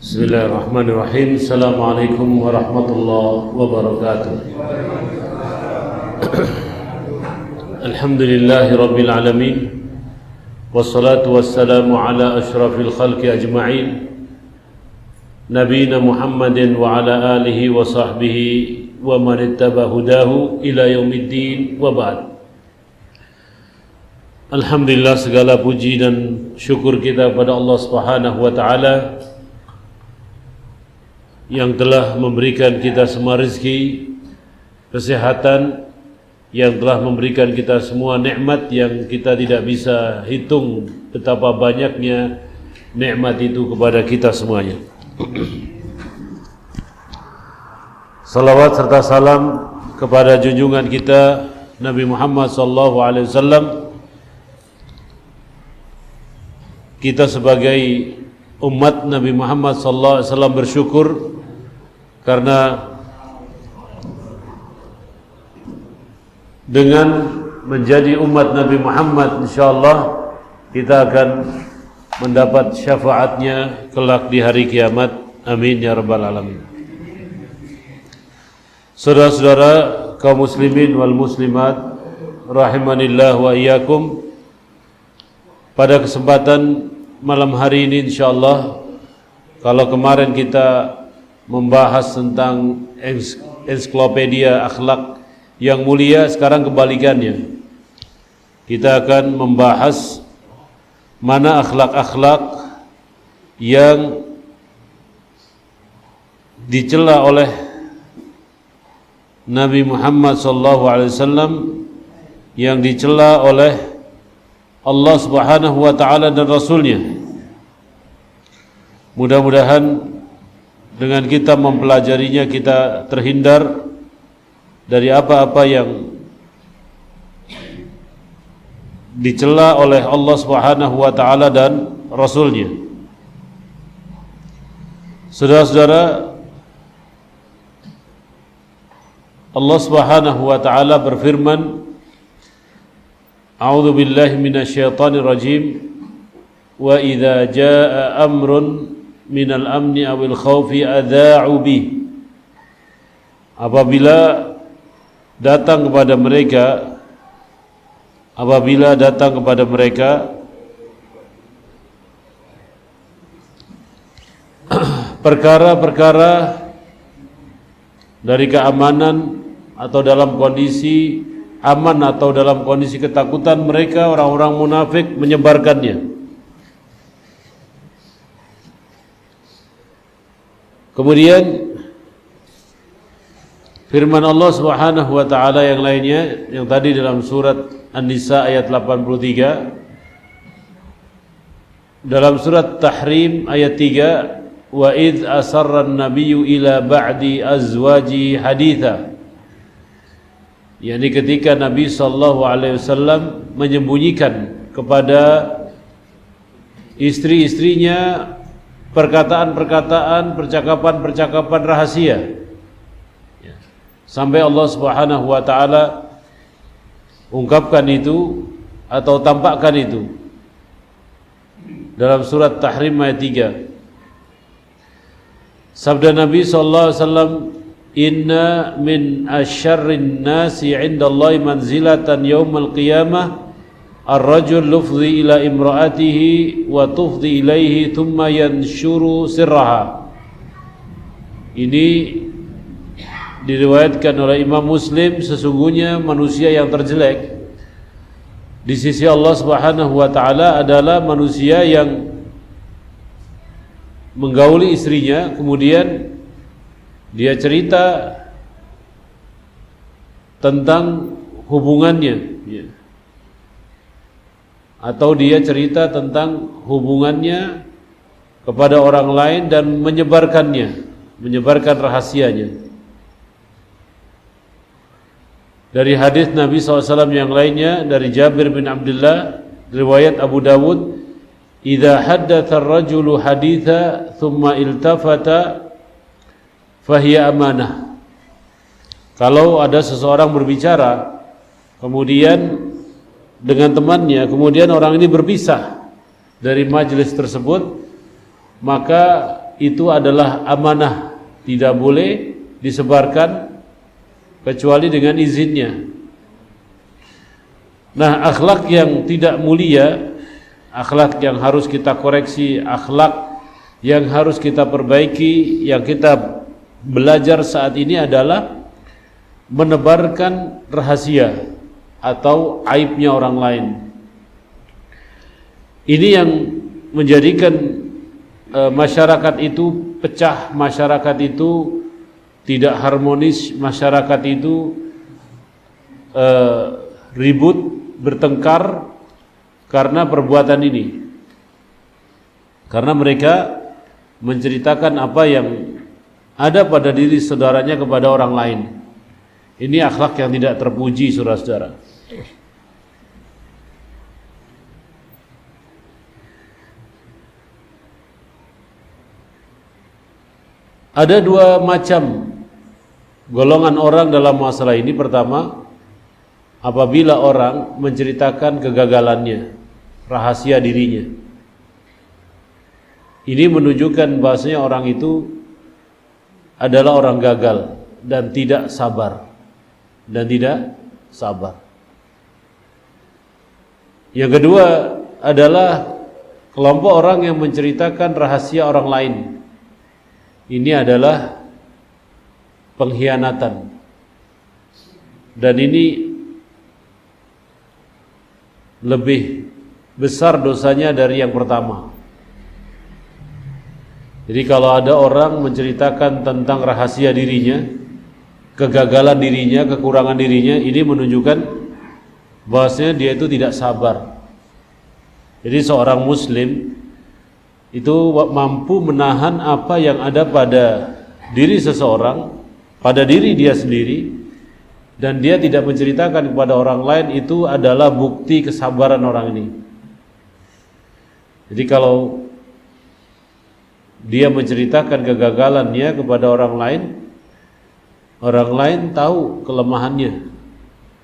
Bismillahirrahmanirrahim. Assalamualaikum warahmatullahi wabarakatuh. Alhamdulillahi rabbil alamin. Wassalatu wassalamu ala ashrafil khalqi ajma'in, Nabiyina Muhammadin wa ala alihi wa sahbihi wa man ittaba hudahu ila yaumiddin wa ba'd. Alhamdulillah, segala puji dan syukur kita kepada Allah Subhanahu wa taala yang telah memberikan kita semua rezeki, kesehatan, yang telah memberikan kita semua nikmat yang kita tidak bisa hitung betapa banyaknya nikmat itu kepada kita semuanya. Salawat serta salam kepada junjungan kita Nabi Muhammad SAW. Kita sebagai umat Nabi Muhammad SAW bersyukur karena dengan menjadi umat Nabi Muhammad, insyaallah kita akan mendapat syafaatnya kelak di hari kiamat. Amin ya rabbal alamin. Saudara-saudara kaum muslimin wal muslimat rahimanillah wa iyyakum, pada kesempatan malam hari ini insyaallah, kalau kemarin kita membahas tentang ensiklopedia akhlak yang mulia, sekarang kebalikannya. Kita akan membahas mana akhlak-akhlak yang dicela oleh Nabi Muhammad SAW, yang dicela oleh Allah Subhanahu wa taala dan Rasulnya. Mudah-mudahan dengan kita mempelajarinya kita terhindar dari apa-apa yang dicela oleh Allah Subhanahu wa taala dan Rasulnya. Saudara-saudara, Allah Subhanahu wa taala berfirman, A'udzu billahi minasyaitonir rajim, wa idza jaa amrun minal amni awil khawfi adha'u bih. Apabila datang kepada mereka perkara-perkara dari keamanan atau dalam kondisi aman atau dalam kondisi ketakutan, mereka orang-orang munafik menyebarkannya. Kemudian firman Allah Subhanahu wa taala yang lainnya, yang tadi dalam surat An-Nisa ayat 83, dalam surat Tahrim ayat 3, wa idz asarra an-nabiyyu ila ba'di azwaji haditha, yakni ketika Nabi sallallahu alaihi wasallam menyembunyikan kepada istri-istrinya perkataan-perkataan, percakapan-percakapan rahasia, sampai Allah Subhanahu wa taala ungkapkan itu atau tampakkan itu dalam surat Tahrim ayat 3. Sabda Nabi sallallahu alaihi wasallam, inna min asyarrin nasi 'indallahi manzilatan yaumal qiyamah ar-rajul lufzi ila imra'atihi wa tufzi ilaihi thumma yanshuru sirraha. Ini diriwayatkan oleh Imam Muslim, sesungguhnya manusia yang terjelek di sisi Allah Subhanahu wa taala adalah manusia yang menggauli istrinya, kemudian dia cerita tentang hubungannya, atau dia cerita tentang hubungannya kepada orang lain dan menyebarkan rahasianya. Dari hadis Nabi SAW yang lainnya, dari Jabir bin Abdullah, riwayat Abu Dawud, idza haddatha ar-rajulu haditha thumma iltafata fahiya amanah. Kalau ada seseorang berbicara kemudian dengan temannya, kemudian orang ini berpisah dari majelis tersebut, maka itu adalah amanah, tidak boleh disebarkan kecuali dengan izinnya. Nah, akhlak yang tidak mulia, akhlak yang harus kita koreksi, akhlak yang harus kita perbaiki, yang kita belajar saat ini adalah menebarkan rahasia atau aibnya orang lain. Ini yang menjadikan masyarakat itu pecah, masyarakat itu tidak harmonis, masyarakat itu ribut, bertengkar karena perbuatan ini. Karena mereka menceritakan apa yang ada pada diri saudaranya kepada orang lain. Ini akhlak yang tidak terpuji, saudara-saudara. Ada dua macam golongan orang dalam masalah ini. Pertama, apabila orang menceritakan kegagalannya, rahasia dirinya, ini menunjukkan bahasanya orang itu adalah orang gagal dan tidak sabar. Yang kedua adalah kelompok orang yang menceritakan rahasia orang lain. Ini adalah pengkhianatan, dan ini lebih besar dosanya dari yang pertama. Jadi kalau ada orang menceritakan tentang rahasia dirinya, kegagalan dirinya, kekurangan dirinya, ini menunjukkan bahwasanya dia itu tidak sabar. Jadi seorang muslim itu mampu menahan apa yang ada pada diri seseorang, pada diri dia sendiri, dan dia tidak menceritakan kepada orang lain. Itu adalah bukti kesabaran orang ini. Jadi kalau dia menceritakan kegagalannya kepada orang lain tahu kelemahannya,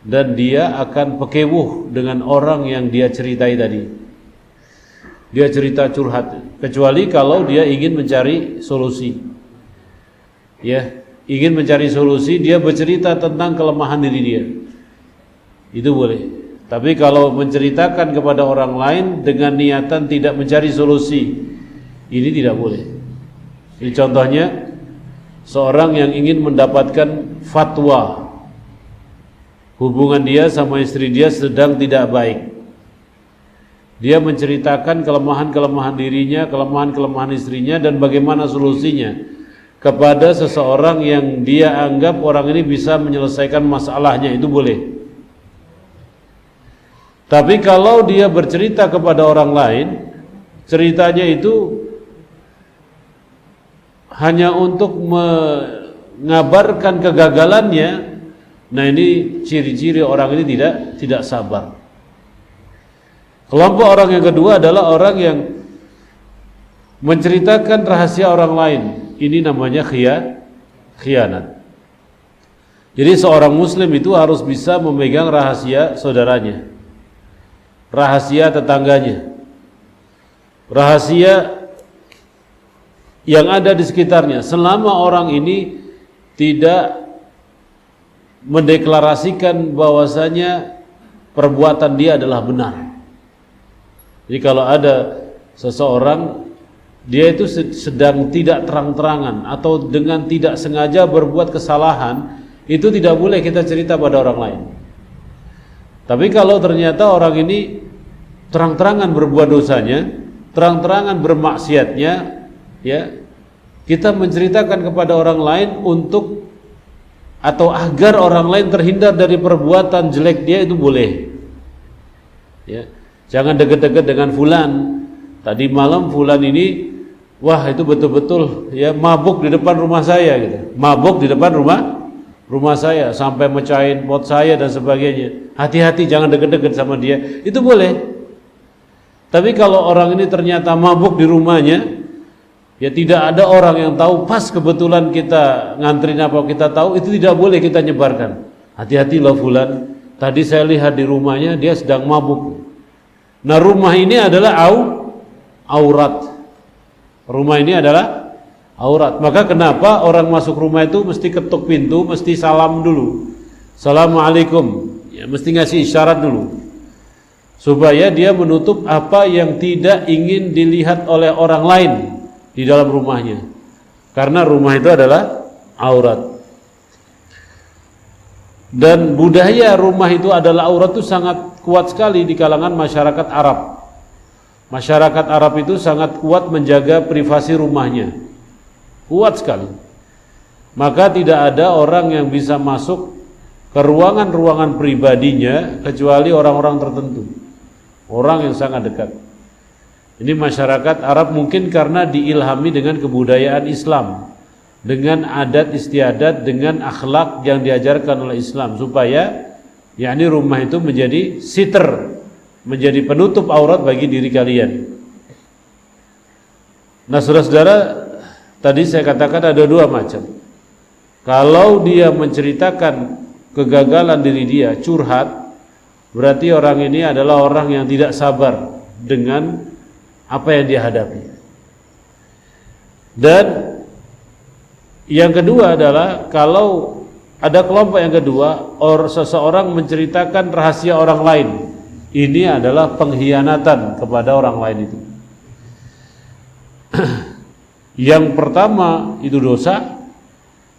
dan dia akan pekewuh dengan orang yang dia ceritai tadi. Dia cerita curhat, kecuali kalau dia ingin mencari solusi. Ya, ingin mencari solusi, dia bercerita tentang kelemahan diri dia. Itu boleh. Tapi kalau menceritakan kepada orang lain dengan niatan tidak mencari solusi, ini tidak boleh. Ini contohnya seorang yang ingin mendapatkan fatwa, hubungan dia sama istri dia sedang tidak baik. Dia menceritakan kelemahan-kelemahan dirinya, kelemahan-kelemahan istrinya, dan bagaimana solusinya kepada seseorang yang dia anggap orang ini bisa menyelesaikan masalahnya. Itu boleh. Tapi kalau dia bercerita kepada orang lain, ceritanya itu hanya untuk mengabarkan kegagalannya, nah ini ciri-ciri orang ini tidak sabar. Kelompok orang yang kedua adalah orang yang menceritakan rahasia orang lain. Ini namanya khianat. Jadi seorang muslim itu harus bisa memegang rahasia saudaranya, rahasia tetangganya, rahasia yang ada di sekitarnya, selama orang ini tidak mendeklarasikan bahwasanya perbuatan dia adalah benar. Jadi kalau ada seseorang, dia itu sedang tidak terang-terangan atau dengan tidak sengaja berbuat kesalahan, itu tidak boleh kita cerita pada orang lain. Tapi kalau ternyata orang ini terang-terangan berbuat dosanya, terang-terangan bermaksiatnya, ya, kita menceritakan kepada orang lain untuk atau agar orang lain terhindar dari perbuatan jelek dia, itu boleh. Ya, jangan deket-deket dengan fulan. Tadi malam fulan ini, wah itu betul-betul ya mabuk di depan rumah saya gitu. Mabuk di depan rumah saya sampai mecahin pot saya dan sebagainya. Hati-hati, jangan deket-deket sama dia. Itu boleh. Tapi kalau orang ini ternyata mabuk di rumahnya, ya tidak ada orang yang tahu, pas kebetulan kita nganterin apa kita tahu, itu tidak boleh kita nyebarkan. Hati-hati loh fulan, tadi saya lihat di rumahnya dia sedang mabuk. Nah, rumah ini adalah aurat. Rumah ini adalah aurat. Maka kenapa orang masuk rumah itu mesti ketuk pintu, mesti salam dulu. Assalamualaikum. Ya, mesti ngasih isyarat dulu. Supaya dia menutup apa yang tidak ingin dilihat oleh orang lain di dalam rumahnya. Karena rumah itu adalah aurat. Dan budaya rumah itu adalah aurat itu sangat kuat sekali di kalangan masyarakat Arab. Masyarakat Arab itu sangat kuat menjaga privasi rumahnya. Kuat sekali. Maka tidak ada orang yang bisa masuk ke ruangan-ruangan pribadinya kecuali orang-orang tertentu. Orang yang sangat dekat. Ini masyarakat Arab mungkin karena diilhami dengan kebudayaan Islam, dengan adat istiadat, dengan akhlak yang diajarkan oleh Islam, supaya yakni rumah itu menjadi sitter, menjadi penutup aurat bagi diri kalian. Nah, saudara-saudara, tadi saya katakan ada dua macam. Kalau dia menceritakan kegagalan diri dia, curhat, berarti orang ini adalah orang yang tidak sabar dengan apa yang dia hadapi. Dan yang kedua adalah kalau ada kelompok yang kedua, seseorang menceritakan rahasia orang lain. Ini adalah pengkhianatan kepada orang lain itu. Yang pertama itu dosa,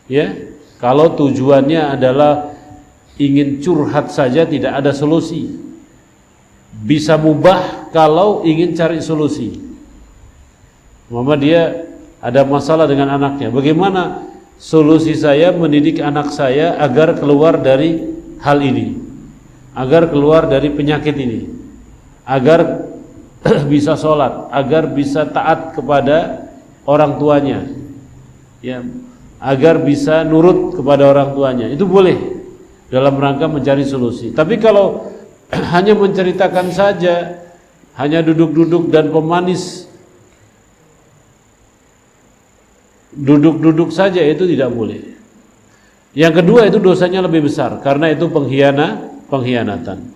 ya. Kalau tujuannya adalah ingin curhat saja, tidak ada solusi. Bisa mubah kalau ingin cari solusi. Mama dia ada masalah dengan anaknya. Bagaimana solusi saya mendidik anak saya agar keluar dari hal ini, agar keluar dari penyakit ini, agar bisa sholat, agar bisa taat kepada orang tuanya, ya, agar bisa nurut kepada orang tuanya. Itu boleh dalam rangka mencari solusi. Tapi kalau hanya menceritakan saja, hanya duduk-duduk dan pemanis, duduk-duduk saja, itu tidak boleh. Yang kedua itu dosanya lebih besar karena itu pengkhianatan.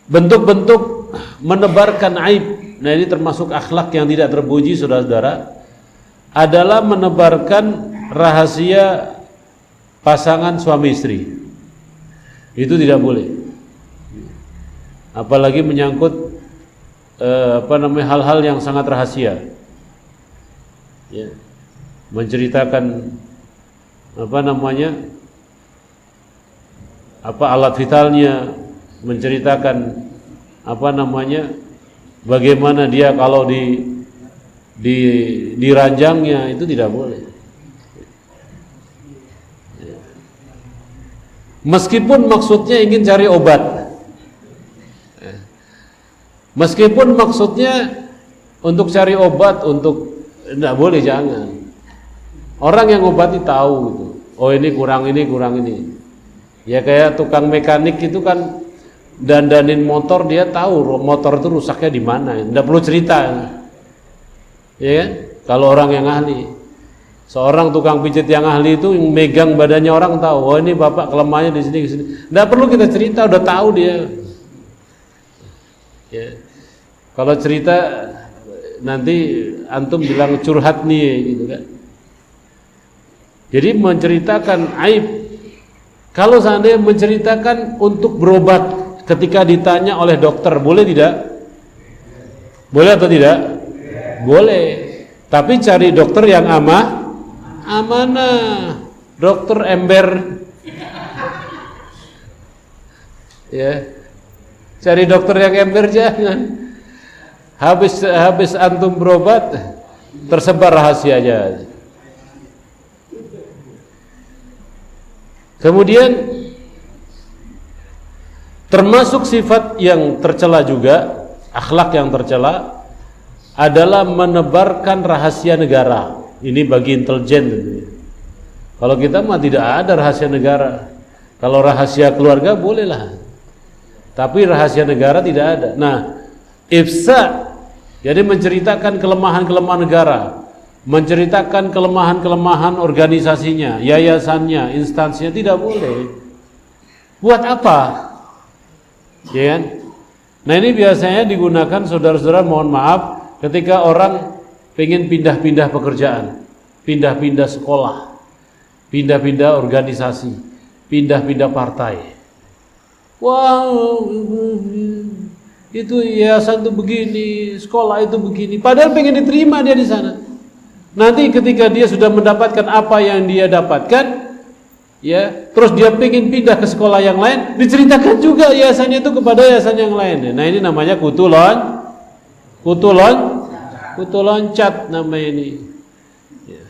Bentuk-bentuk menebarkan aib, nah ini termasuk akhlak yang tidak terpuji, saudara-saudara, adalah menebarkan rahasia pasangan suami istri. Itu tidak boleh. Apalagi menyangkut hal-hal yang sangat rahasia. Ya. Menceritakan alat vitalnya, menceritakan bagaimana dia kalau di ranjangnya, itu tidak boleh. Meskipun maksudnya ingin cari obat, meskipun maksudnya untuk cari obat, untuk tidak boleh, jangan. Orang yang obati tahu gitu. Oh ini kurang ini. Ya kayak tukang mekanik itu kan dandanin motor, dia tahu motor itu rusaknya di mana. Tidak perlu cerita. Ya kan? Kalau orang yang ahli. Seorang tukang pijat yang ahli itu yang megang badannya orang tahu. Oh ini bapak kelemahannya di sini. Tidak perlu kita cerita, udah tahu dia. Ya. Kalau cerita nanti antum bilang curhat nih, gitu kan. Jadi menceritakan aib. Kalau seandainya menceritakan untuk berobat, ketika ditanya oleh dokter, boleh tidak? Boleh atau tidak? Boleh. Tapi cari dokter yang amanah, dokter ember, ya, cari dokter yang ember, jangan. Habis antum berobat, tersebar rahasianya. Kemudian termasuk sifat yang tercela juga, akhlak yang tercela adalah menebarkan rahasia negara. Ini bagi intelijen tentunya. Kalau kita mah tidak ada rahasia negara. Kalau rahasia keluarga bolehlah, tapi rahasia negara tidak ada. Nah, ifsa, jadi menceritakan kelemahan-kelemahan negara, menceritakan kelemahan-kelemahan organisasinya, yayasannya, instansinya, tidak boleh. Buat apa? Ya kan? Nah ini biasanya digunakan, saudara-saudara, mohon maaf, ketika orang pengen pindah-pindah pekerjaan, pindah-pindah sekolah, pindah-pindah organisasi, pindah-pindah partai. Wow, itu yayasan itu begini, sekolah itu begini. Padahal pengen diterima dia di sana. Nanti ketika dia sudah mendapatkan apa yang dia dapatkan, ya, terus dia pengen pindah ke sekolah yang lain, diceritakan juga yayasannya itu kepada yayasan yang lain. Nah, ini namanya kutu loncat namanya ini. Ya.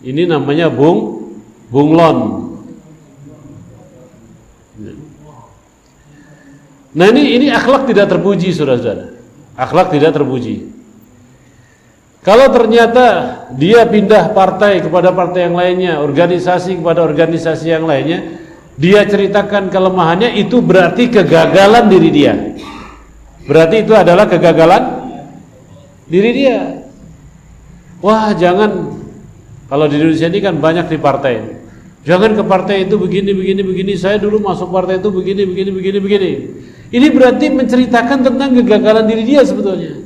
Ini namanya bunglon. Nah, ini akhlak tidak terpuji, saudara-saudara. Akhlak tidak terpuji. Kalau ternyata dia pindah partai kepada partai yang lainnya, organisasi kepada organisasi yang lainnya, dia ceritakan kelemahannya, itu berarti kegagalan diri dia. Berarti itu adalah kegagalan diri dia. Wah, jangan, kalau di Indonesia ini kan banyak di partai. Jangan ke partai itu begini. Saya dulu masuk partai itu begini. Ini berarti menceritakan tentang kegagalan diri dia sebetulnya.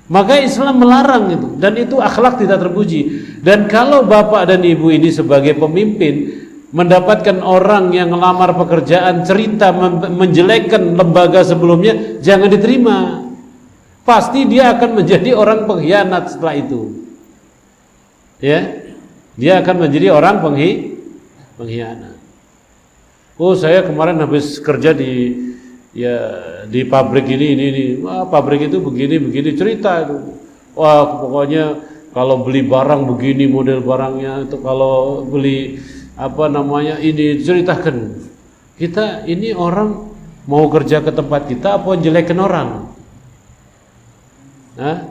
Maka Islam melarang itu, dan itu akhlak tidak terpuji. Dan kalau bapak dan ibu ini sebagai pemimpin mendapatkan orang yang ngelamar pekerjaan cerita menjelekkan lembaga sebelumnya, jangan diterima. Pasti dia akan menjadi orang pengkhianat setelah itu. Ya, dia akan menjadi orang pengkhianat. Oh, saya kemarin habis kerja di pabrik ini. Wah, pabrik itu begini cerita itu. Wah, pokoknya kalau beli barang begini model barangnya, itu kalau beli ini ceritakan. Kita ini orang mau kerja ke tempat kita apa jelekan orang?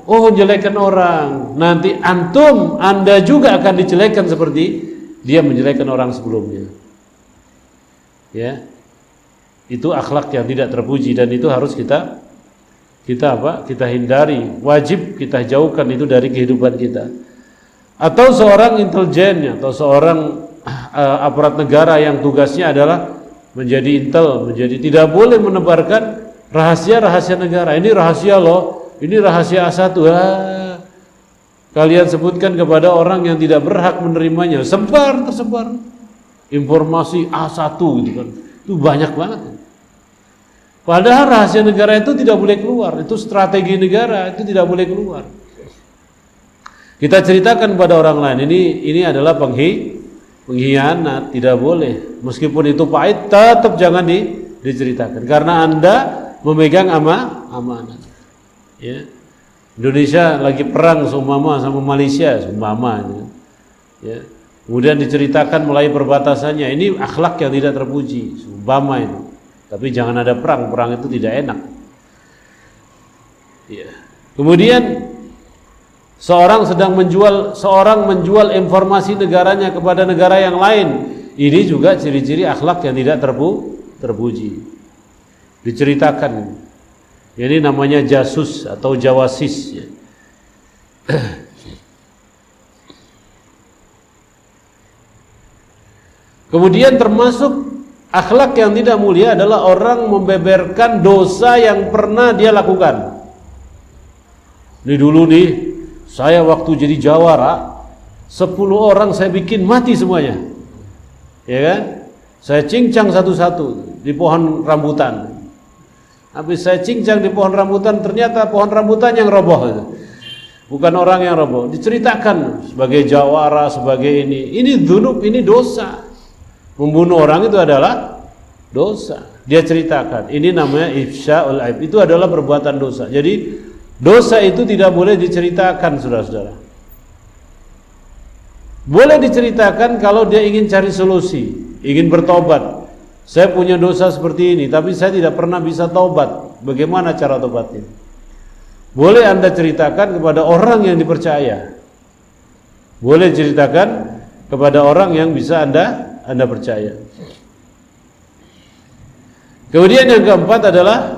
Oh, jelekan orang. Nanti Anda juga akan dijelekan seperti dia menjelekan orang sebelumnya. Ya. Itu akhlak yang tidak terpuji, dan itu harus kita hindari, wajib kita jauhkan itu dari kehidupan kita. Atau seorang intelijen atau seorang aparat negara yang tugasnya adalah menjadi intel, menjadi tidak boleh menebarkan rahasia negara. Ini rahasia loh, ini rahasia A1. Kalian sebutkan kepada orang yang tidak berhak menerimanya, tersebar informasi A1 gitu kan. Itu banyak banget. Padahal rahasia negara itu tidak boleh keluar. Itu strategi negara, itu tidak boleh keluar. Kita ceritakan pada orang lain, ini adalah pengkhianat, tidak boleh. Meskipun itu pahit, tetap jangan diceritakan. Karena Anda memegang amanat. Ya. Indonesia lagi perang sama Malaysia, ya. Kemudian diceritakan mulai perbatasannya. Ini akhlak yang tidak terpuji, sumpama itu. Tapi jangan ada perang itu tidak enak. Ya. Kemudian seorang menjual informasi negaranya kepada negara yang lain. Ini juga ciri-ciri akhlak yang tidak terpuji. Diceritakan. Ini namanya jasus atau jawasis. Ya. Kemudian termasuk akhlak yang tidak mulia adalah orang membeberkan dosa yang pernah dia lakukan. Ini dulu nih, saya waktu jadi jawara 10 orang saya bikin mati semuanya. Ya kan? Saya cincang satu-satu di pohon rambutan. Habis saya cincang di pohon rambutan, ternyata pohon rambutan yang roboh. Bukan orang yang roboh. Diceritakan sebagai jawara, sebagai ini. Ini dzunub, ini dosa. Membunuh orang itu adalah dosa. Dia ceritakan, ini namanya ifsya'ul aib. Itu adalah perbuatan dosa. Jadi dosa itu tidak boleh diceritakan, saudara-saudara. Boleh diceritakan kalau dia ingin cari solusi, ingin bertobat. Saya punya dosa seperti ini, tapi saya tidak pernah bisa taubat. Bagaimana cara tobatnya? Boleh Anda ceritakan kepada orang yang dipercaya. Boleh ceritakan kepada orang yang bisa Anda percaya. Kemudian yang keempat adalah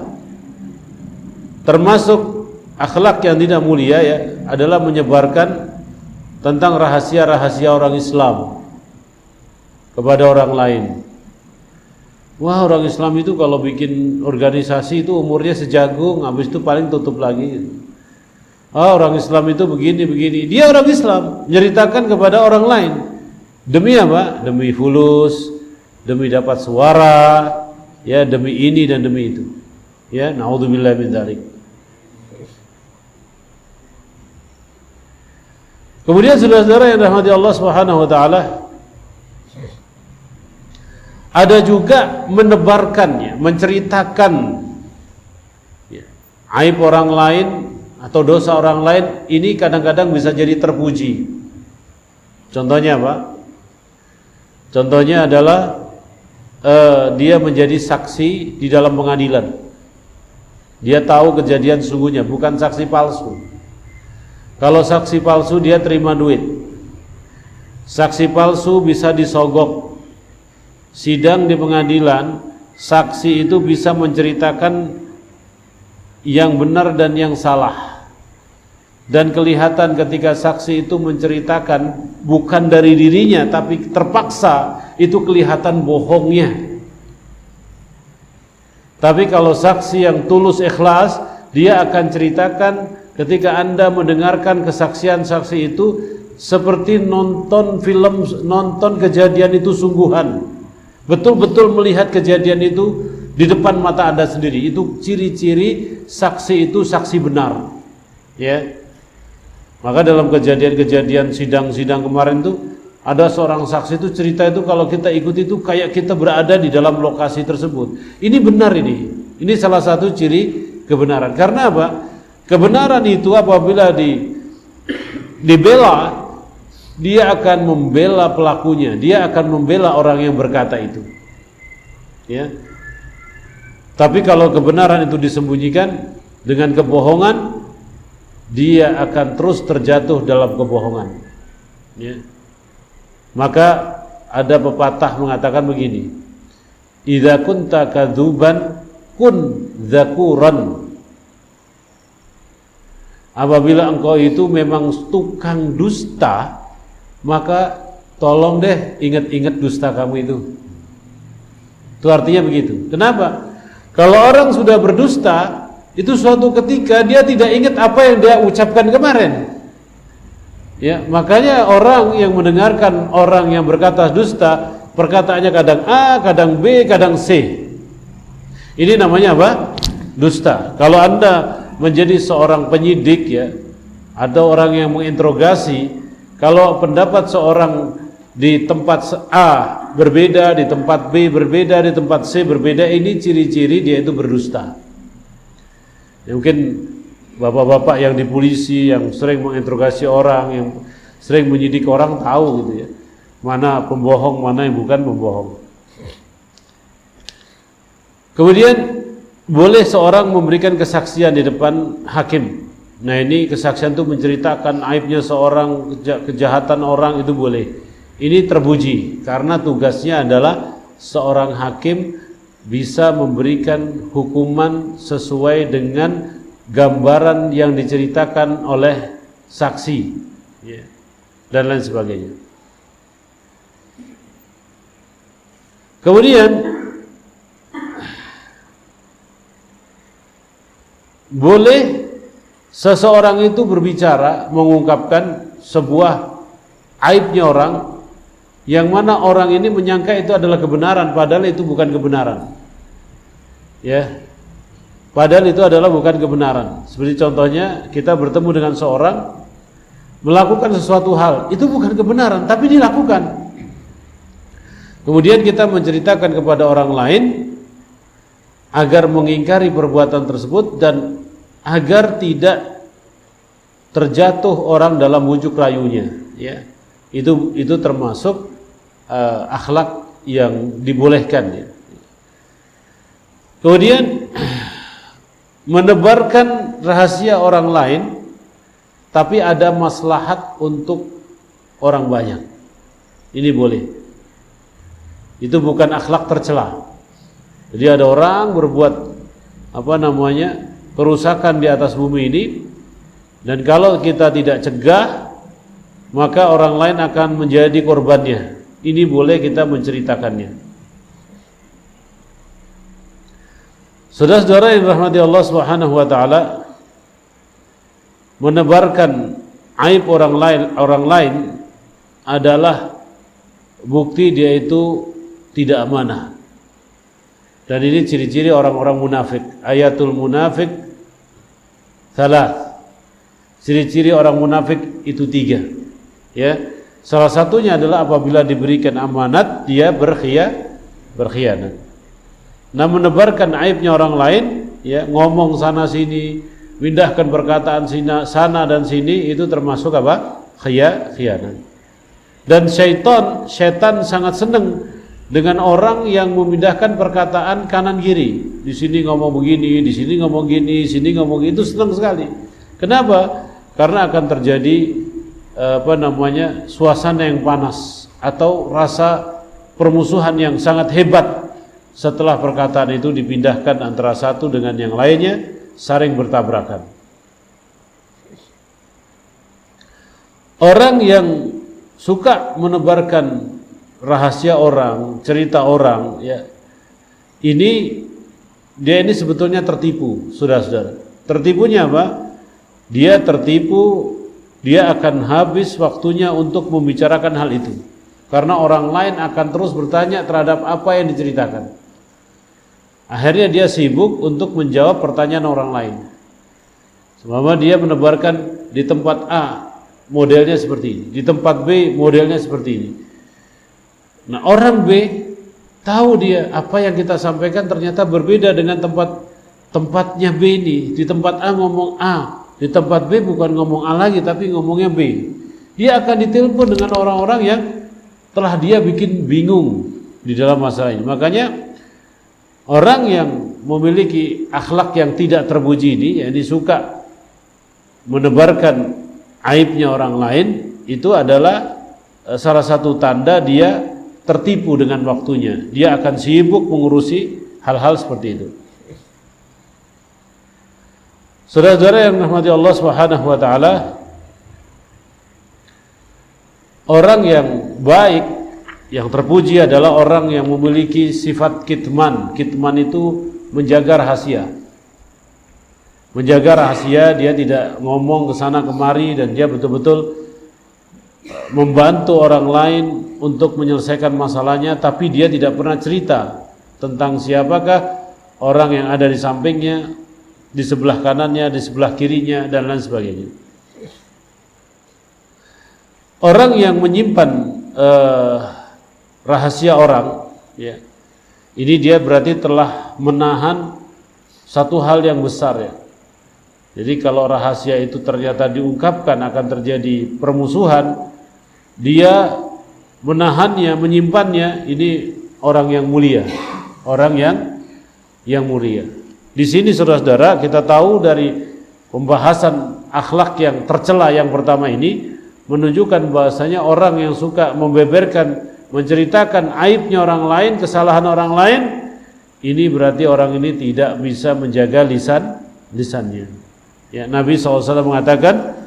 termasuk akhlak yang tidak mulia, ya, adalah menyebarkan tentang rahasia-rahasia orang Islam kepada orang lain. Wah, orang Islam itu kalau bikin organisasi itu umurnya sejagung, habis itu paling tutup lagi. orang Islam itu begini. Dia orang Islam, menceritakan kepada orang lain. Demi apa? Demi fulus, demi dapat suara, ya, demi ini dan demi itu. Ya, naudzubillah min dzalik. Kemudian saudara-saudara yang dirahmati Allah Subhanahu wa taala, ada juga menebarkannya, menceritakan ya, aib orang lain atau dosa orang lain. Ini kadang-kadang bisa jadi terpuji. Contohnya apa? Contohnya adalah dia menjadi saksi di dalam pengadilan. Dia tahu kejadian sesungguhnya, bukan saksi palsu. Kalau saksi palsu dia terima duit. Saksi palsu bisa disogok. Sidang di pengadilan, saksi itu bisa menceritakan yang benar dan yang salah. Dan kelihatan ketika saksi itu menceritakan bukan dari dirinya tapi terpaksa, itu kelihatan bohongnya. Tapi kalau saksi yang tulus ikhlas, dia akan ceritakan ketika Anda mendengarkan kesaksian saksi itu seperti nonton film, nonton kejadian itu sungguhan. Betul-betul melihat kejadian itu di depan mata Anda sendiri. Itu ciri-ciri saksi itu saksi benar. Ya. Maka dalam kejadian-kejadian sidang-sidang kemarin tuh ada seorang saksi itu cerita itu kalau kita ikuti itu kayak kita berada di dalam lokasi tersebut. Ini benar ini. Ini salah satu ciri kebenaran. Karena apa? Kebenaran itu apabila dibela, dia akan membela pelakunya, dia akan membela orang yang berkata itu. Ya. Tapi kalau kebenaran itu disembunyikan dengan kebohongan, dia akan terus terjatuh dalam kebohongan. Ya. Maka ada pepatah mengatakan begini, idza kunta kadzuban kun dzakuran. Apabila engkau itu memang tukang dusta, maka tolong deh ingat-ingat dusta kamu itu. Itu artinya begitu. Kenapa? Kalau orang sudah berdusta, itu suatu ketika dia tidak ingat apa yang dia ucapkan kemarin. Ya, makanya orang yang mendengarkan orang yang berkata dusta, perkataannya kadang A, kadang B, kadang C. Ini namanya apa? Dusta. Kalau Anda menjadi seorang penyidik, ya, ada orang yang menginterogasi, kalau pendapat seorang di tempat A berbeda, di tempat B berbeda, di tempat C berbeda, ini ciri-ciri dia itu berdusta. Ya, mungkin bapak-bapak yang di polisi yang sering menginterogasi orang, yang sering menyidik orang tahu gitu ya, mana pembohong, mana yang bukan pembohong. Kemudian boleh seorang memberikan kesaksian di depan hakim. Nah, ini kesaksian itu menceritakan aibnya seorang, kejahatan orang, itu boleh. Ini terpuji karena tugasnya adalah seorang hakim bisa memberikan hukuman sesuai dengan gambaran yang diceritakan oleh saksi, ya, dan lain sebagainya. Kemudian boleh seseorang itu berbicara, mengungkapkan sebuah aibnya orang, yang mana orang ini menyangka itu adalah kebenaran, padahal itu bukan kebenaran. Ya, padahal itu adalah bukan kebenaran. Seperti contohnya kita bertemu dengan seorang melakukan sesuatu hal, itu bukan kebenaran, tapi dilakukan. Kemudian kita menceritakan kepada orang lain agar mengingkari perbuatan tersebut dan agar tidak terjatuh orang dalam bujuk rayunya, ya. Itu termasuk akhlak yang dibolehkan, ya. Kemudian menebarkan rahasia orang lain tapi ada maslahat untuk orang banyak, ini boleh. Itu bukan akhlak tercela. Jadi ada orang berbuat kerusakan di atas bumi ini, dan kalau kita tidak cegah, maka orang lain akan menjadi korbannya. Ini boleh kita menceritakannya. Saudara-saudara yang dirahmati Allah Subhanahu wa taala, menebarkan aib orang lain adalah bukti dia itu tidak amanah. Dan ini ciri-ciri orang-orang munafik. Ayatul munafik salah. Ciri-ciri orang munafik itu 3. Ya. Salah satunya adalah apabila diberikan amanat dia berkhianat. Nah, menebarkan aibnya orang lain, ya, ngomong sana sini, pindahkan perkataan sana dan sini, itu termasuk apa? Khianat. Dan syaitan sangat senang dengan orang yang memindahkan perkataan kanan kiri. Di sini ngomong begini, di sini ngomong gini, di sini ngomong itu, senang sekali. Kenapa? Karena akan terjadi suasana yang panas atau rasa permusuhan yang sangat hebat setelah perkataan itu dipindahkan antara satu dengan yang lainnya, saling bertabrakan. Orang yang suka menebarkan rahasia orang, cerita orang, ya, dia ini sebetulnya tertipu, saudara-saudara. Tertipunya apa? Dia tertipu, dia akan habis waktunya untuk membicarakan hal itu. Karena orang lain akan terus bertanya terhadap apa yang diceritakan. Akhirnya dia sibuk untuk menjawab pertanyaan orang lain. Selama dia menebarkan di tempat A modelnya seperti ini, di tempat B modelnya seperti ini. Nah, orang B tahu dia apa yang kita sampaikan ternyata berbeda dengan tempatnya B ini. Di tempat A ngomong A, di tempat B bukan ngomong A lagi tapi ngomongnya B. Dia akan ditelepon dengan orang-orang yang telah dia bikin bingung di dalam masalah ini. Makanya orang yang memiliki akhlak yang tidak terpuji ini, yang suka menebarkan aibnya orang lain, itu adalah salah satu tanda dia tertipu dengan waktunya. Dia akan sibuk mengurusi hal-hal seperti itu. Saudara-saudara yang rahmati Allah Subhanahu wa taala, orang yang baik, yang terpuji adalah orang yang memiliki sifat kitman. Kitman itu menjaga rahasia. Menjaga rahasia, dia tidak ngomong ke sana kemari dan dia betul-betul membantu orang lain untuk menyelesaikan masalahnya, tapi dia tidak pernah cerita tentang siapakah orang yang ada di sampingnya, di sebelah kanannya, di sebelah kirinya, dan lain sebagainya. Orang yang menyimpan rahasia orang, ya, ini dia berarti telah menahan satu hal yang besar, ya. Jadi kalau rahasia itu ternyata diungkapkan akan terjadi permusuhan, dia menahannya, menyimpannya, ini orang yang mulia, orang yang mulia. Di sini saudara-saudara, kita tahu dari pembahasan akhlak yang tercela yang pertama ini menunjukkan bahasanya orang yang suka membeberkan, menceritakan aibnya orang lain, kesalahan orang lain, ini berarti orang ini tidak bisa menjaga lisannya. Ya, Nabi SAW mengatakan,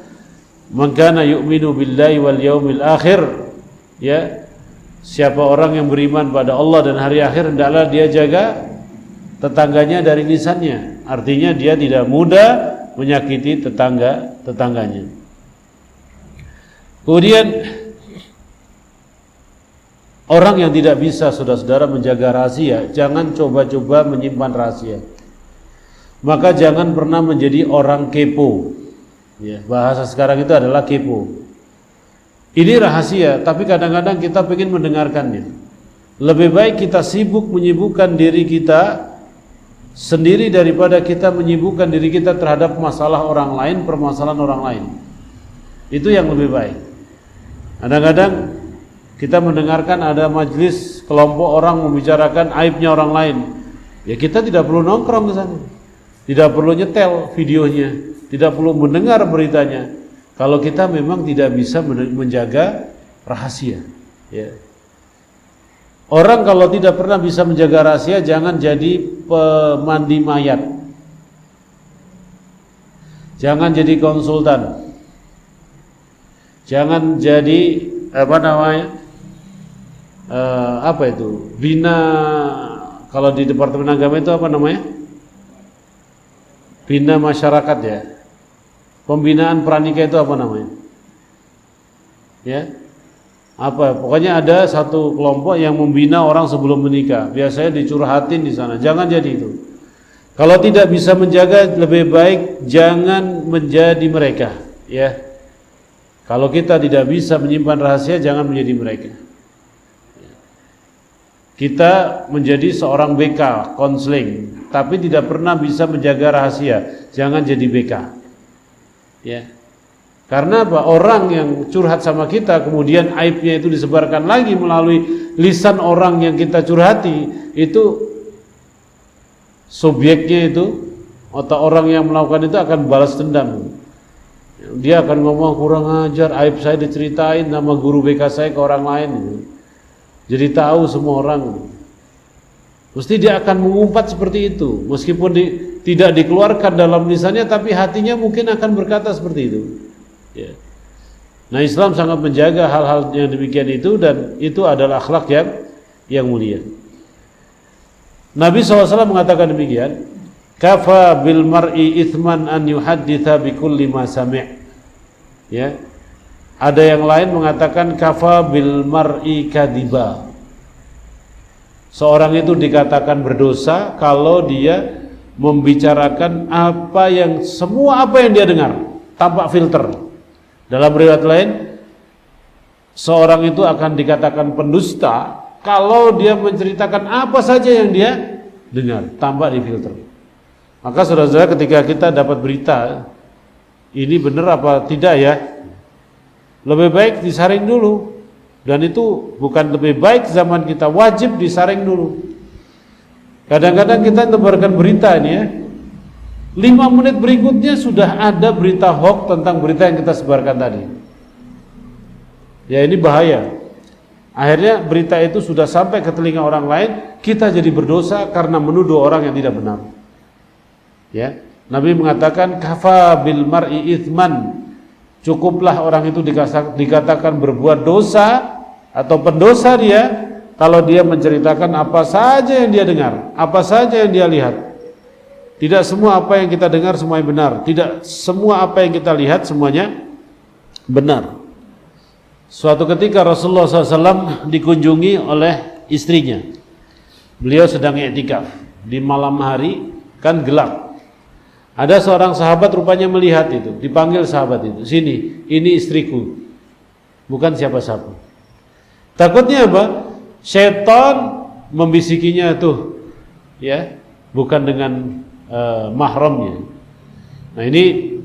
"Man kana yu'minu billahi wal yaumil akhir," ya, siapa orang yang beriman pada Allah dan hari akhir, hendaklah dia jaga tetangganya dari lisannya. Artinya dia tidak mudah menyakiti tetangganya. Kemudian orang yang tidak bisa, saudara-saudara, menjaga rahasia, jangan coba-coba menyimpan rahasia. Maka jangan pernah menjadi orang kepo. Ya, bahasa sekarang itu adalah kepo. Ini rahasia, tapi kadang-kadang kita ingin mendengarkannya. Lebih baik kita menyibukkan diri kita sendiri daripada kita menyibukkan diri kita terhadap masalah orang lain, permasalahan orang lain. Itu yang lebih baik. Kadang-kadang kita mendengarkan ada majelis kelompok orang membicarakan aibnya orang lain. Ya, kita tidak perlu nongkrong ke sana. Tidak perlu nyetel videonya, tidak perlu mendengar beritanya. Kalau kita memang tidak bisa menjaga rahasia, ya. Orang kalau tidak pernah bisa menjaga rahasia, jangan jadi pemandi mayat, jangan jadi konsultan, jangan jadi bina. Kalau di Departemen Agama itu apa namanya? Bina masyarakat, ya. Pembinaan pranikah itu apa namanya? Ya. Apa? Pokoknya ada satu kelompok yang membina orang sebelum menikah. Biasanya dicurhatin di sana. Jangan jadi itu. Kalau tidak bisa menjaga, lebih baik jangan menjadi mereka, ya. Kalau kita tidak bisa menyimpan rahasia, jangan menjadi mereka. Kita menjadi seorang BK, konseling, tapi tidak pernah bisa menjaga rahasia, jangan jadi BK. Ya. Karena apa? Orang yang curhat sama kita, kemudian aibnya itu disebarkan lagi melalui lisan orang yang kita curhati, itu subjeknya itu atau orang yang melakukan itu akan balas dendam. Dia akan ngomong kurang ajar, aib saya diceritain nama guru BK saya ke orang lain. Jadi tahu semua orang. Mesti dia akan mengumpat seperti itu, meskipun tidak dikeluarkan dalam lisannya, tapi hatinya mungkin akan berkata seperti itu. Ya. Nah, Islam sangat menjaga hal-hal yang demikian itu, dan itu adalah akhlak yang mulia. Nabi SAW mengatakan demikian, kafa bil mar'i ithman an yuhadditha bi kulli ma sami'. Ya. Ada yang lain mengatakan kafa bil mar'i kadiba. Seorang itu dikatakan berdosa kalau dia membicarakan semua apa yang dia dengar tanpa filter. Dalam riwayat lain, seorang itu akan dikatakan pendusta kalau dia menceritakan apa saja yang dia dengar tanpa difilter. Maka saudara-saudara, ketika kita dapat berita ini benar apa tidak ya, lebih baik disaring dulu. Dan itu bukan lebih baik, zaman kita wajib disaring dulu. Kadang-kadang kita tebarkan berita ini ya, 5 menit berikutnya sudah ada berita hoax tentang berita yang kita sebarkan tadi. Ya, ini bahaya. Akhirnya berita itu sudah sampai ke telinga orang lain, kita jadi berdosa karena menuduh orang yang tidak benar. Ya, Nabi mengatakan kafa bil mar'i itsman. Cukuplah orang itu dikatakan berbuat dosa atau pendosa dia kalau dia menceritakan apa saja yang dia dengar, apa saja yang dia lihat. Tidak semua apa yang kita dengar semuanya benar, tidak semua apa yang kita lihat semuanya benar. Suatu ketika Rasulullah SAW dikunjungi oleh istrinya. Beliau sedang i'tikaf di malam hari, kan gelap. Ada seorang sahabat rupanya melihat itu, dipanggil sahabat itu, sini, ini istriku, bukan siapa-siapa. Takutnya apa? Syaitan membisikinya tuh, ya, bukan dengan mahramnya. Nah, ini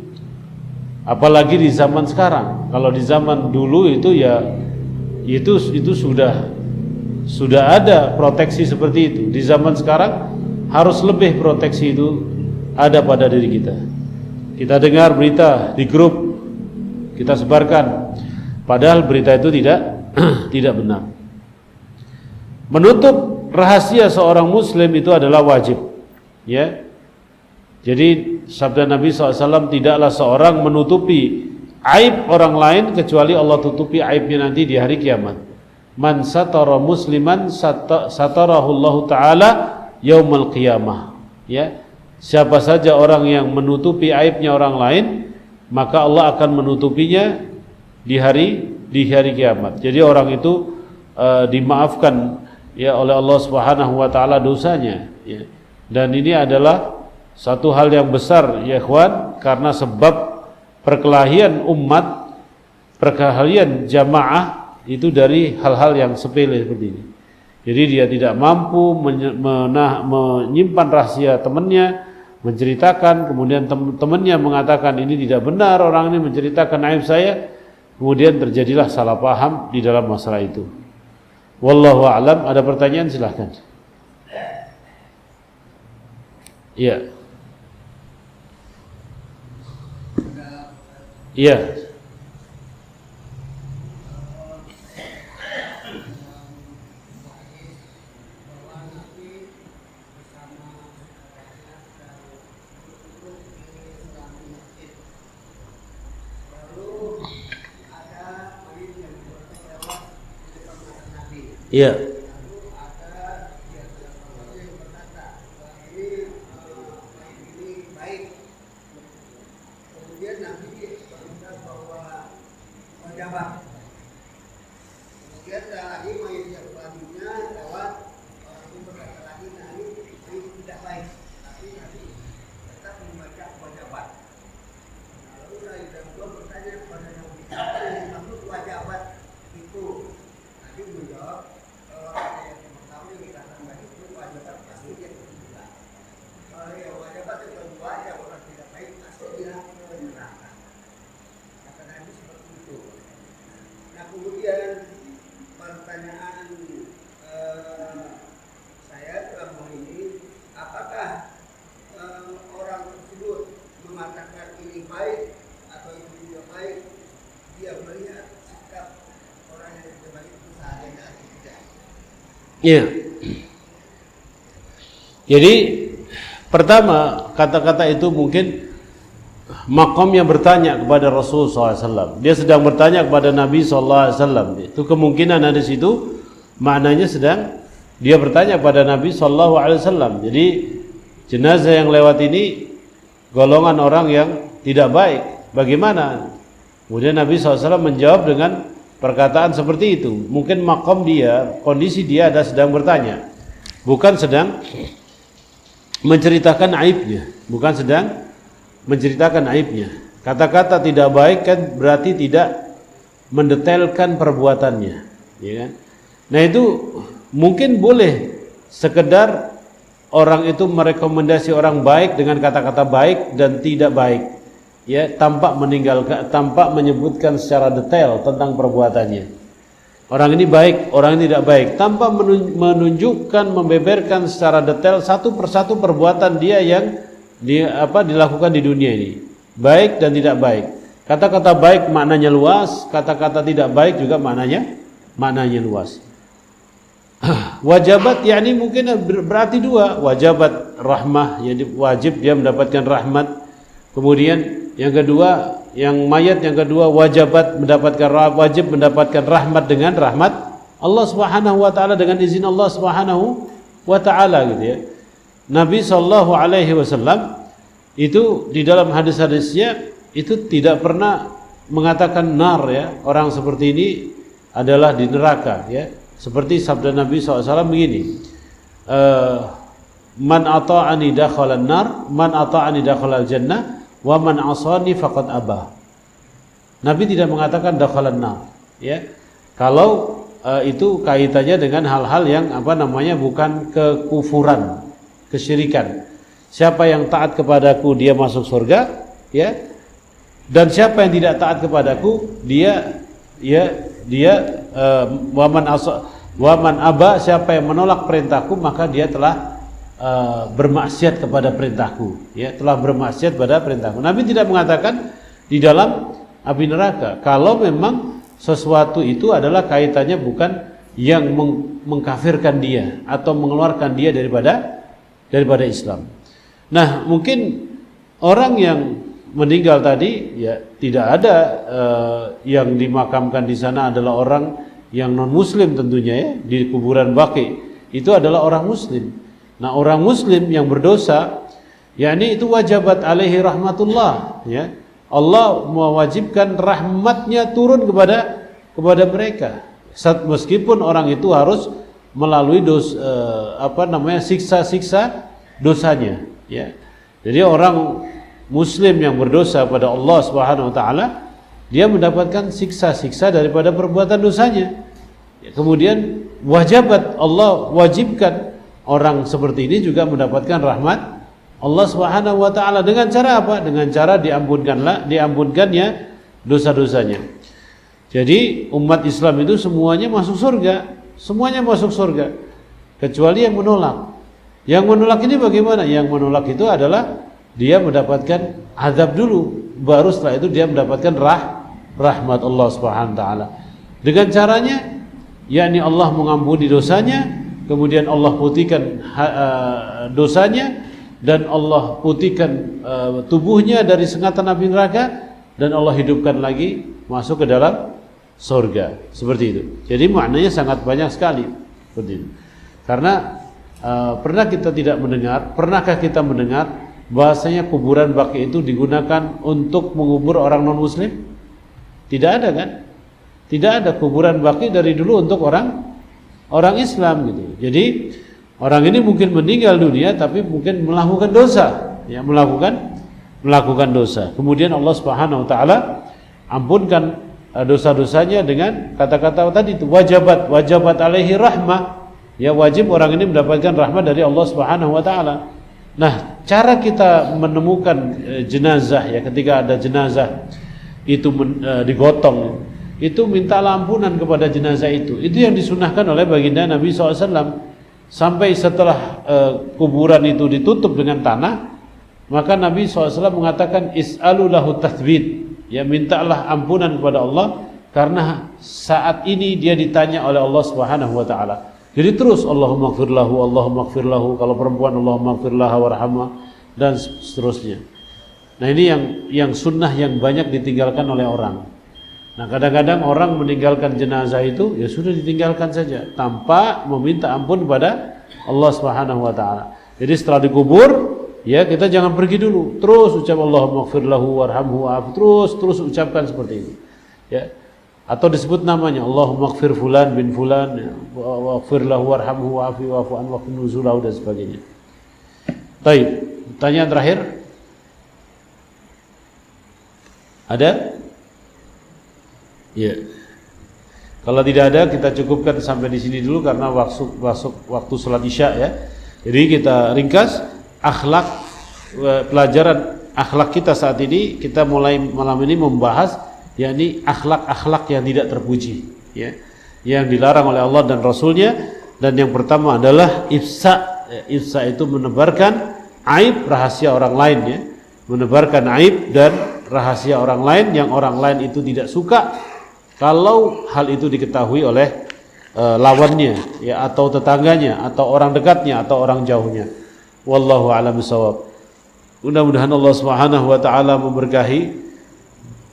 apalagi di zaman sekarang. Kalau di zaman dulu itu ya, itu sudah ada proteksi seperti itu. Di zaman sekarang harus lebih proteksi itu ada pada diri kita. Kita dengar berita di grup, kita sebarkan, padahal berita itu tidak benar. Menutup rahasia seorang muslim itu adalah wajib, ya. Jadi sabda Nabi SAW, tidaklah seorang menutupi aib orang lain kecuali Allah tutupi aibnya nanti di hari kiamat. Man satara musliman satarahu Allah Ta'ala yaumal qiyamah. Ya. Siapa saja orang yang menutupi aibnya orang lain, maka Allah akan menutupinya di hari kiamat. Jadi orang itu dimaafkan ya oleh Allah Subhanahu wa taala dosanya, ya. Dan ini adalah satu hal yang besar ya ikhwan, karena sebab perkelahian umat, perkelahian jamaah itu dari hal-hal yang sepele seperti ini. Jadi dia tidak mampu menyimpan rahasia temannya, menceritakan, kemudian temannya mengatakan ini tidak benar, orang ini menceritakan aib saya, kemudian terjadilah salah paham di dalam masalah itu. Wallahu a'lam. Ada pertanyaan silahkan. Iya. Iya. Iya. Kemudian Nabi Ya. Jadi pertama kata-kata itu mungkin makamnya bertanya kepada Rasul SAW. Dia sedang bertanya kepada Nabi SAW. Itu kemungkinan ada di situ maknanya sedang dia bertanya kepada Nabi SAW. Jadi jenazah yang lewat ini golongan orang yang tidak baik. Bagaimana? Kemudian Nabi SAW menjawab dengan perkataan seperti itu. Mungkin makam dia, kondisi dia ada sedang bertanya, bukan sedang menceritakan aibnya, bukan sedang menceritakan aibnya. Kata-kata tidak baik kan berarti tidak mendetailkan perbuatannya, ya kan? Nah itu mungkin boleh sekedar orang itu merekomendasi orang baik dengan kata-kata baik dan tidak baik, ya, tanpa menyebutkan secara detail tentang perbuatannya. Orang ini baik, orang ini tidak baik, tanpa menunjukkan, membeberkan secara detail satu persatu perbuatan dia yang dilakukan di dunia ini, baik dan tidak baik. Kata-kata baik maknanya luas, kata-kata tidak baik juga maknanya luas. Wajabat yakni mungkin berarti dua, wajabat rahmah, jadi wajib dia mendapatkan rahmat. Kemudian yang kedua, yang mayat yang kedua wajib mendapatkan rahmat dengan rahmat Allah Subhanahu wa taala, dengan izin Allah Subhanahu wa taala, gitu ya. Nabi sallallahu alaihi wasallam itu di dalam hadis-hadisnya itu tidak pernah mengatakan nar, ya, orang seperti ini adalah di neraka, ya. Seperti sabda Nabi SAW begini, man ata'ani dakhala an-nar, man ata'ani dakhala al-jannah, wa man asani faqad abah. Nabi tidak mengatakan dakhala an-nar, ya. Kalau itu kaitannya dengan hal-hal yang bukan kekufuran, kesyirikan. Siapa yang taat kepadaku dia masuk surga, ya. Dan siapa yang tidak taat kepadaku dia waman aba, siapa yang menolak perintahku maka dia telah bermaksiat kepada perintahku, ya, telah bermaksiat pada perintahku. Nabi tidak mengatakan di dalam api neraka kalau memang sesuatu itu adalah kaitannya bukan yang mengkafirkan dia atau mengeluarkan dia daripada Islam. Nah, mungkin orang yang meninggal tadi, ya, tidak ada yang dimakamkan di sana adalah orang yang non muslim tentunya, ya, di kuburan Baqi itu adalah orang muslim. Nah, orang muslim yang berdosa, yakni itu wajabat alaihi rahmatullah, ya. Allah mewajibkan rahmatnya turun kepada mereka. Meskipun orang itu harus melalui siksa-siksa dosanya, ya. Jadi orang muslim yang berdosa pada Allah Subhanahu wa taala, dia mendapatkan siksa-siksa daripada perbuatan dosanya. Kemudian Allah wajibkan orang seperti ini juga mendapatkan rahmat Allah Subhanahu wa taala dengan cara apa? Dengan cara diampunkannya dosa-dosanya. Jadi umat Islam itu semuanya masuk surga, kecuali yang menolak. Yang menolak ini bagaimana? Yang menolak itu adalah dia mendapatkan azab dulu, baru setelah itu dia mendapatkan rahmat Allah Subhanahu wa taala. Dengan caranya, yakni Allah mengampuni dosanya, kemudian Allah putihkan dosanya, dan Allah putihkan tubuhnya dari sengatan api neraka, dan Allah hidupkan lagi masuk ke dalam surga. Seperti itu. Jadi maknanya sangat banyak sekali. Seperti itu. Karena pernahkah kita mendengar bahasanya kuburan Baqi itu digunakan untuk mengubur orang non muslim? Tidak ada, kan? Tidak ada. Kuburan Baqi dari dulu untuk orang Islam, gitu. Jadi orang ini mungkin meninggal dunia tapi mungkin melakukan dosa, ya, melakukan dosa. Kemudian Allah Subhanahu wa taala ampunkan dosa-dosanya dengan kata-kata tadi itu, wajabat alaihi rahmah. Ya, wajib orang ini mendapatkan rahmat dari Allah Subhanahu wa taala. Nah, cara kita menemukan jenazah, ya, ketika ada jenazah itu digotong, itu mintalah ampunan kepada jenazah itu. Itu yang disunahkan oleh baginda Nabi SAW. Sampai setelah kuburan itu ditutup dengan tanah, maka Nabi SAW mengatakan is'alu lahu tathbit, ya, mintalah ampunan kepada Allah karena saat ini dia ditanya oleh Allah Subhanahu wa taala. Jadi terus Allahumma ighfir lahu, Allahumma ighfir lahu. Kalau perempuan Allahumma ighfir laha warhamha dan seterusnya. Nah ini yang sunnah yang banyak ditinggalkan oleh orang. Nah kadang-kadang orang meninggalkan jenazah itu ya sudah ditinggalkan saja tanpa meminta ampun kepada Allah Subhanahu wa taala. Jadi setelah dikubur ya kita jangan pergi dulu, terus ucap Allahumma ighfir lahu warhamhu wa'afi, terus ucapkan seperti itu. Ya. Atau disebut namanya Allahumma ighfir fulan bin fulan ya, waghfir lahu warhamhu wa'afi wa'fu an waqti nuzulahu dan sebagainya. Baik, pertanyaan terakhir. Ada? Ya. Kalau tidak ada kita cukupkan sampai di sini dulu karena waktu salat Isya ya. Jadi kita ringkas akhlak, pelajaran akhlak kita saat ini. Kita mulai malam ini membahas yakni akhlak-akhlak yang tidak terpuji ya, yang dilarang oleh Allah dan Rasulnya. Dan yang pertama adalah ifsa. Ifsa itu menebarkan aib rahasia orang lain ya, menebarkan aib dan rahasia orang lain yang orang lain itu tidak suka kalau hal itu diketahui oleh lawannya ya, atau tetangganya, atau orang dekatnya, atau orang jauhnya. Wallahu a'lam bishawab. Mudah-mudahan Allah Subhanahu wa taala memberkahi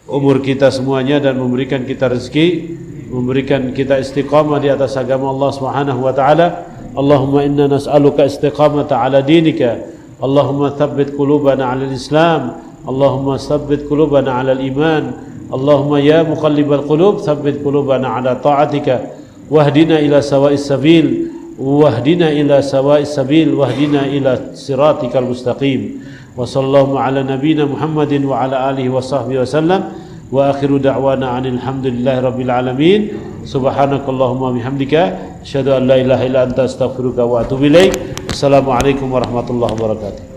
umur kita semuanya dan memberikan kita rezeki, memberikan kita istiqamah di atas agama Allah Subhanahu wa taala. Allahumma inna nas'aluka istiqamata ala dinika. Allahumma tsabbit qulubana 'ala al-islam. Allahumma tsabbit qulubana 'ala al-iman. Allahumma ya muqallibal qulub tsabbit qulubana 'ala ta'atika wahdina ila sawa'is sabil wahdina ila sawa'is sabil wahdina ila siratikal mustaqim. Wa sallallahu ala nabiyyina Muhammadin wa ala alihi wa sahbihi wa sallam. Wa akhiru da'wana 'anil hamdulillahi rabbil alamin. Subhanakallahumma bihamdika asyhadu an la ilaha illa anta astaghfiruka wa atubu ilaik. Assalamualaikum warahmatullahi wabarakatuh.